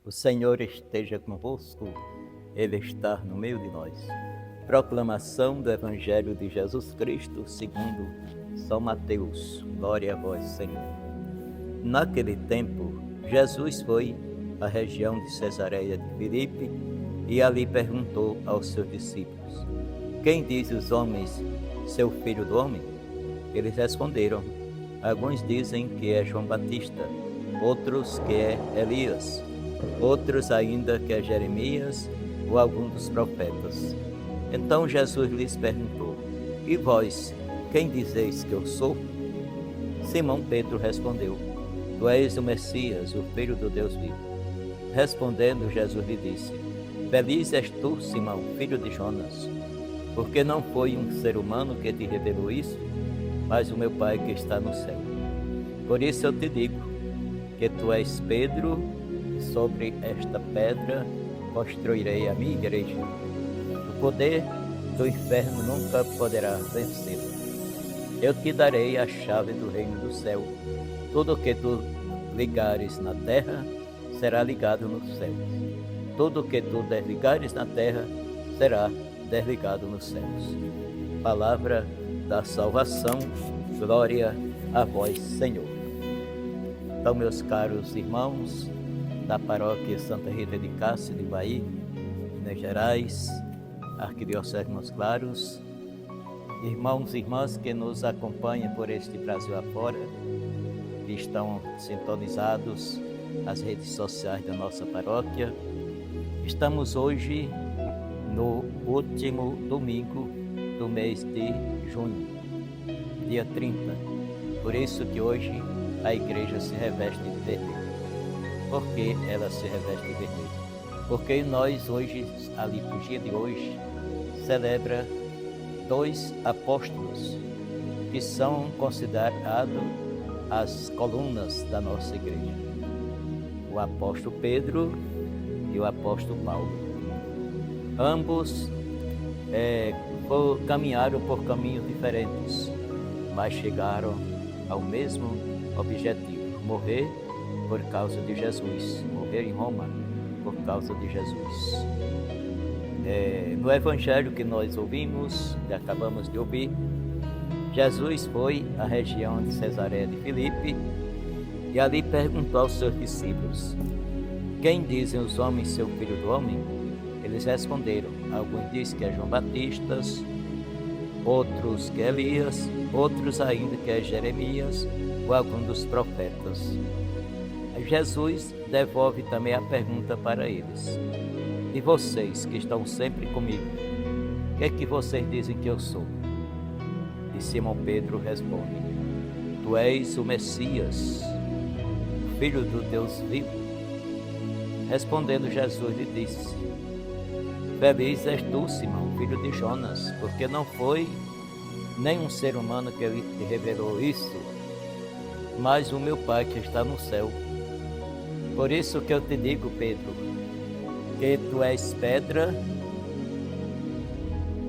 O Senhor esteja convosco, Ele está no meio de nós. Proclamação do Evangelho de Jesus Cristo segundo São Mateus. Glória a vós, Senhor. Naquele tempo, Jesus foi à região de Cesareia de Filipe e ali perguntou aos seus discípulos: quem diz os homens ser o Filho do Homem? Eles responderam: alguns dizem que é João Batista, outros que é Elias, outros ainda que é Jeremias ou algum dos profetas. Então Jesus lhes perguntou: e vós, quem dizeis que eu sou? Simão Pedro respondeu: tu és o Messias, o Filho do Deus vivo. Respondendo, Jesus lhe disse: feliz és tu, Simão, filho de Jonas, porque não foi um ser humano que te revelou isso, mas o meu Pai que está no céu. Por isso eu te digo que tu és Pedro, e sobre esta pedra construirei a minha igreja. O poder do inferno nunca poderá vencê-la. Eu te darei a chave do reino do céu. Tudo o que tu ligares na terra será ligado nos céus. Tudo o que tu desligares na terra será desligado nos céus. Palavra da salvação, glória a vós, Senhor. Então, meus caros irmãos da paróquia Santa Rita de Cássia de Bahia, Minas Gerais, Arquidiocese de Montes Claros, irmãos e irmãs que nos acompanham por este Brasil afora, que estão sintonizados nas redes sociais da nossa paróquia. Estamos hoje no último domingo do mês de junho, dia 30. Por isso que hoje a igreja se reveste de vermelho. Por que ela se reveste de vermelho? Porque nós hoje, a liturgia de hoje, celebra dois apóstolos que são considerados as colunas da nossa igreja. O apóstolo Pedro e o apóstolo Paulo. Ambos caminharam por caminhos diferentes, mas chegaram ao mesmo objetivo: morrer por causa de Jesus, morrer em Roma por causa de Jesus. No Evangelho que nós ouvimos, que acabamos de ouvir, Jesus foi à região de Cesareia de Filipe e ali perguntou aos seus discípulos: quem dizem os homens ser o Filho do Homem? Eles responderam: alguns dizem que é João Batista, outros que é Elias, outros ainda que é Jeremias ou algum dos profetas. Jesus devolve também a pergunta para eles: e vocês que estão sempre comigo, o que é que vocês dizem que eu sou? E Simão Pedro responde: tu és o Messias, o Filho do Deus vivo. Respondendo, Jesus lhe disse: feliz és tu, Simão, filho de Jonas, porque não foi nenhum ser humano que te revelou isso, mas o meu Pai que está no céu. Por isso que eu te digo, Pedro, que tu és pedra,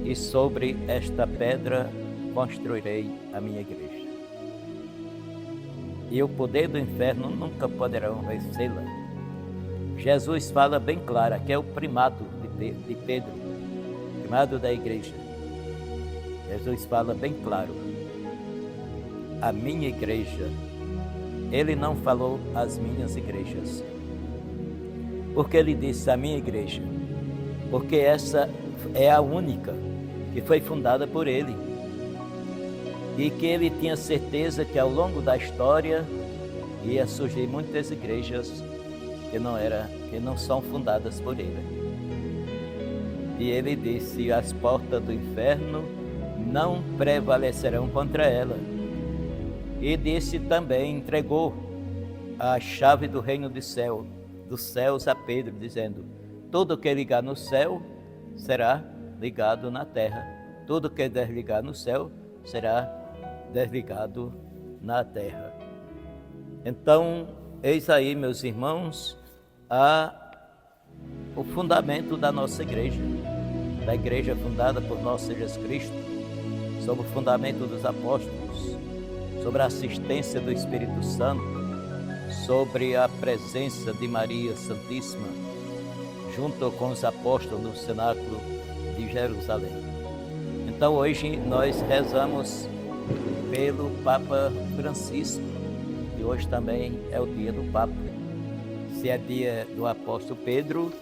e sobre esta pedra construirei a minha igreja. E o poder do inferno nunca poderá vencê-la. Jesus fala bem claro que é o primado de Pedro, primado da igreja. Jesus fala bem claro: a minha igreja. Ele não falou as minhas igrejas. Porque ele disse a minha igreja? Porque essa é a única que foi fundada por ele. E que ele tinha certeza que ao longo da história ia surgir muitas igrejas que não são fundadas por ele. E ele disse: as portas do inferno não prevalecerão contra ela. E disse também, entregou a chave do reino dos céus a Pedro, dizendo: tudo que ligar no céu será ligado na terra, tudo que desligar no céu será desligado na terra. Então, eis aí, meus irmãos, o fundamento da nossa igreja, da igreja fundada por nosso Jesus Cristo, sob o fundamento dos apóstolos, sobre a assistência do Espírito Santo, sobre a presença de Maria Santíssima junto com os apóstolos no cenáculo de Jerusalém. Então hoje nós rezamos pelo Papa Francisco, e hoje também é o dia do Papa. Se é dia do apóstolo Pedro,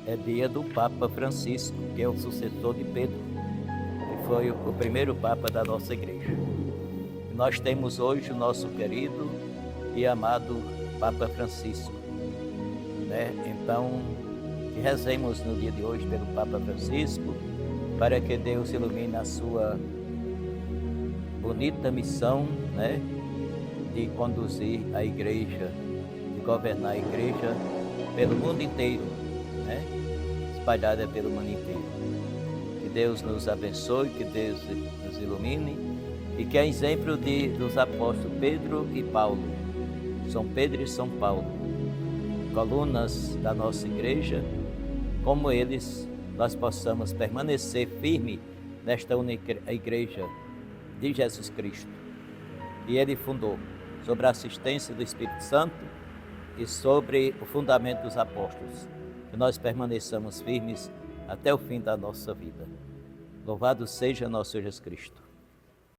é dia do Papa Francisco, que é o sucessor de Pedro, que foi o primeiro Papa da nossa igreja. E nós temos hoje o nosso querido e amado Papa Francisco, né? Então, que rezemos no dia de hoje pelo Papa Francisco, para que Deus ilumine a sua bonita missão, né? De conduzir a igreja, de governar a igreja pelo mundo inteiro, né? Espalhada pelo mundo inteiro. Que Deus nos abençoe, que Deus nos ilumine e que, a exemplo dos apóstolos Pedro e Paulo, São Pedro e São Paulo, colunas da nossa igreja, como eles, nós possamos permanecer firme nesta única igreja de Jesus Cristo. E ele fundou sobre a assistência do Espírito Santo e sobre o fundamento dos apóstolos. Que nós permaneçamos firmes até o fim da nossa vida. Louvado seja nosso Jesus Cristo.